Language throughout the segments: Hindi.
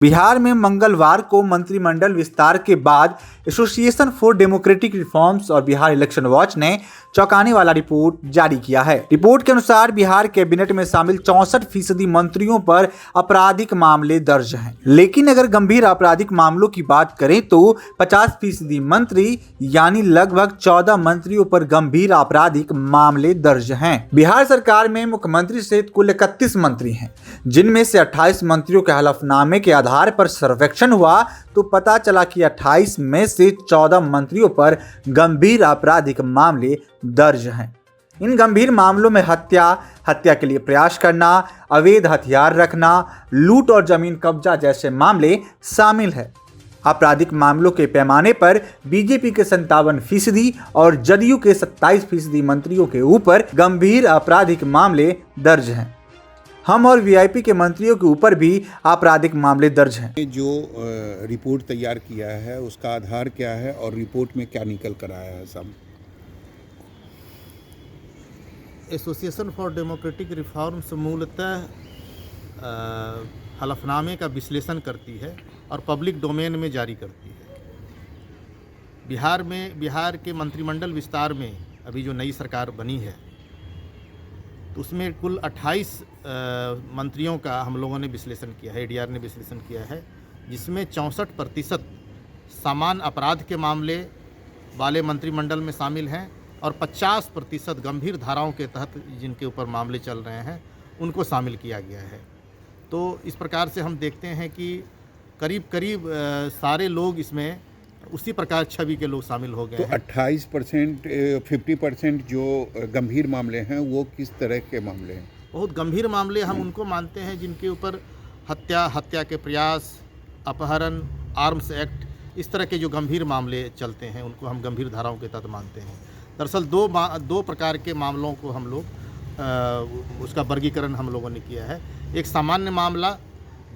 बिहार में मंगलवार को मंत्रिमंडल विस्तार के बाद एसोसिएशन फॉर डेमोक्रेटिक रिफॉर्म्स और बिहार इलेक्शन वॉच ने चौंकाने वाला रिपोर्ट जारी किया है। रिपोर्ट के अनुसार बिहार कैबिनेट में शामिल 64% मंत्रियों पर आपराधिक मामले दर्ज हैं। लेकिन अगर गंभीर आपराधिक मामलों की बात करें तो 50% मंत्री यानी लगभग 14 मंत्रियों पर गंभीर आपराधिक मामले दर्ज हैं। बिहार सरकार में मुख्यमंत्री सहित कुल 31 मंत्री हैं, जिनमें से 28 मंत्रियों के हलफनामे के आधार पर सर्वेक्षण हुआ तो पता चला कि 28 में से 14 मंत्रियों पर गंभीर आपराधिक मामले दर्ज हैं। इन गंभीर मामलों में हत्या के लिए प्रयास करना, अवैध हथियार रखना, लूट और जमीन कब्जा जैसे मामले शामिल है। आपराधिक मामलों के पैमाने पर बीजेपी के 57% और जदयू के 27% मंत्रियों के ऊपर गंभीर आपराधिक मामले दर्ज हैं। हम और वीआईपी के मंत्रियों के ऊपर भी आपराधिक मामले दर्ज हैं। जो रिपोर्ट तैयार किया है उसका आधार क्या है और रिपोर्ट में क्या निकल कर आया है? सब एसोसिएशन फॉर डेमोक्रेटिक रिफॉर्म्स मूलतः हलफनामे का विश्लेषण करती है और पब्लिक डोमेन में जारी करती है। बिहार के मंत्रिमंडल विस्तार में अभी जो नई सरकार बनी है तो उसमें कुल 28 मंत्रियों का हम लोगों ने विश्लेषण किया है, एडीआर ने विश्लेषण किया है, जिसमें 64% सामान्य अपराध के मामले वाले मंत्रिमंडल में शामिल हैं और 50% गंभीर धाराओं के तहत जिनके ऊपर मामले चल रहे हैं उनको शामिल किया गया है। तो इस प्रकार से हम देखते हैं कि करीब सारे लोग इसमें उसी प्रकार छवि के लोग शामिल हो गए तो हैं। 28% 50% जो गंभीर मामले हैं वो किस तरह के मामले हैं? बहुत गंभीर मामले हम उनको मानते हैं जिनके ऊपर हत्या के प्रयास, अपहरण, आर्म्स एक्ट, इस तरह के जो गंभीर मामले चलते हैं उनको हम गंभीर धाराओं के तहत मानते हैं। दरअसल दो प्रकार के मामलों को हम लोग उसका वर्गीकरण हम लोगों ने किया है। एक सामान्य मामला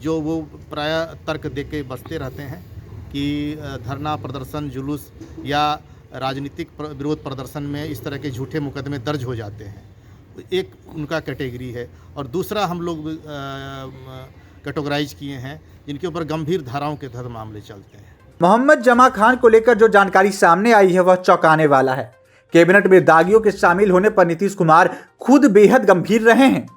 जो वो प्रायः तर्क दे के बचते रहते हैं कि धरना प्रदर्शन, जुलूस या राजनीतिक विरोध प्रदर्शन में इस तरह के झूठे मुकदमे दर्ज हो जाते हैं, एक उनका कैटेगरी है। और दूसरा हम लोग कैटेगराइज किए हैं जिनके ऊपर गंभीर धाराओं के तहत मामले चलते हैं। मोहम्मद जमा खान को लेकर जो जानकारी सामने आई है वह चौंकाने वाला है। कैबिनेट में दागियों के शामिल होने पर नीतीश कुमार खुद बेहद गंभीर रहे हैं।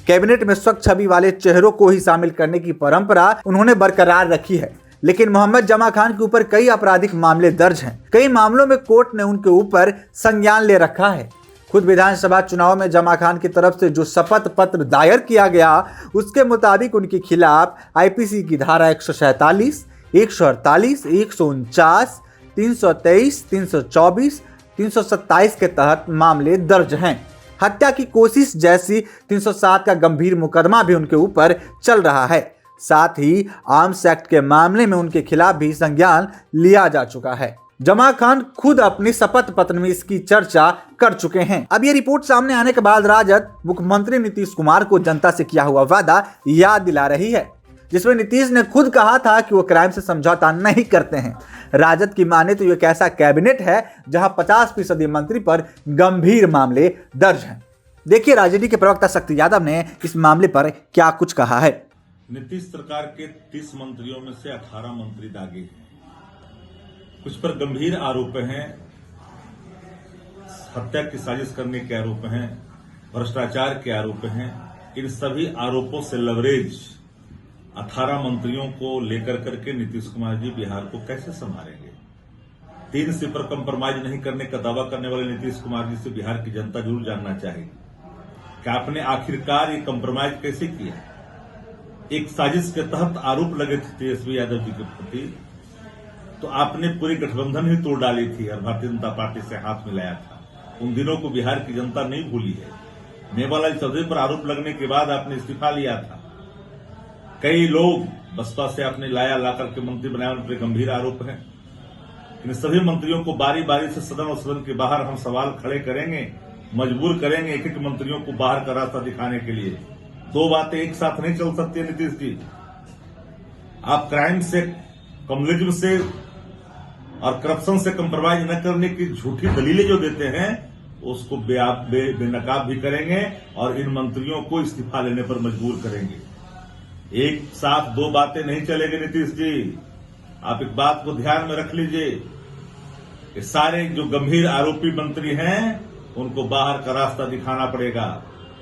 कैबिनेट में स्वच्छ छवि वाले चेहरों को ही शामिल करने की परंपरा उन्होंने बरकरार रखी है, लेकिन मोहम्मद जमा खान के ऊपर कई आपराधिक मामले दर्ज हैं। कई मामलों में कोर्ट ने उनके ऊपर संज्ञान ले रखा है। खुद विधानसभा चुनाव में जमा खान की तरफ से जो शपथ पत्र दायर किया गया उसके मुताबिक उनके खिलाफ आईपीसी की धारा 147, 148, 149, 323, 324, 327 के तहत मामले दर्ज हैं। हत्या की कोशिश जैसी 307 का गंभीर मुकदमा भी उनके ऊपर चल रहा है। साथ ही आर्म्स एक्ट के मामले में उनके खिलाफ भी संज्ञान लिया जा चुका है। जमा खान खुद अपनी शपथ पत्र में इसकी चर्चा कर चुके हैं। अब ये रिपोर्ट सामने आने के बाद राजद मुख्यमंत्री नीतीश कुमार को जनता से किया हुआ वादा याद दिला रही है, जिसमें नीतीश ने खुद कहा था कि वो क्राइम से समझौता नहीं करते हैं। राजद की माने तो ये कैसा कैबिनेट है जहां 50% मंत्री पर गंभीर मामले दर्ज हैं। देखिए राजद के प्रवक्ता शक्ति यादव ने इस मामले पर क्या कुछ कहा है। नीतीश सरकार के 30 मंत्रियों में से 18 मंत्री दागी हैं। कुछ पर गंभीर आरोप हैं, हत्या की साजिश करने के आरोप हैं, भ्रष्टाचार के आरोप हैं। इन सभी आरोपों से लवरेज 18 मंत्रियों को लेकर करके नीतीश कुमार जी बिहार को कैसे संभालेंगे? 3 सीट पर कंप्रोमाइज नहीं करने का दावा करने वाले नीतीश कुमार जी से बिहार की जनता जरूर जानना चाहेगी कि आपने आखिरकार ये कंप्रोमाइज कैसे किया? एक साजिश के तहत आरोप लगे थे तेजस्वी यादव जी के प्रति, तो आपने पूरी गठबंधन ही तोड़ डाली थी और भारतीय जनता पार्टी से हाथ मिलाया था। उन दिनों को बिहार की जनता नहीं भूली है। मेवालाल चौधरी पर आरोप लगने के बाद आपने इस्तीफा लिया था। कई लोग बसपा से आपने ला करके मंत्री बनाए, उन पर गंभीर आरोप हैं। इन सभी मंत्रियों को बारी बारी से सदन और सदन के बाहर हम सवाल खड़े करेंगे, मजबूर करेंगे एक एक मंत्रियों को बाहर का रास्ता दिखाने के लिए। 2 बातें एक साथ नहीं चल सकती नीतीश जी। आप क्राइम से, कम्युनिज्म से और करप्शन से कंप्रोमाइज न करने की झूठी दलीलें जो देते हैं उसको बेनकाब भी करेंगे और इन मंत्रियों को इस्तीफा लेने पर मजबूर करेंगे। एक साथ दो बातें नहीं चलेगी नीतीश जी। आप एक बात को ध्यान में रख लीजिए, ये सारे जो गंभीर आरोपी मंत्री हैं उनको बाहर का रास्ता दिखाना पड़ेगा।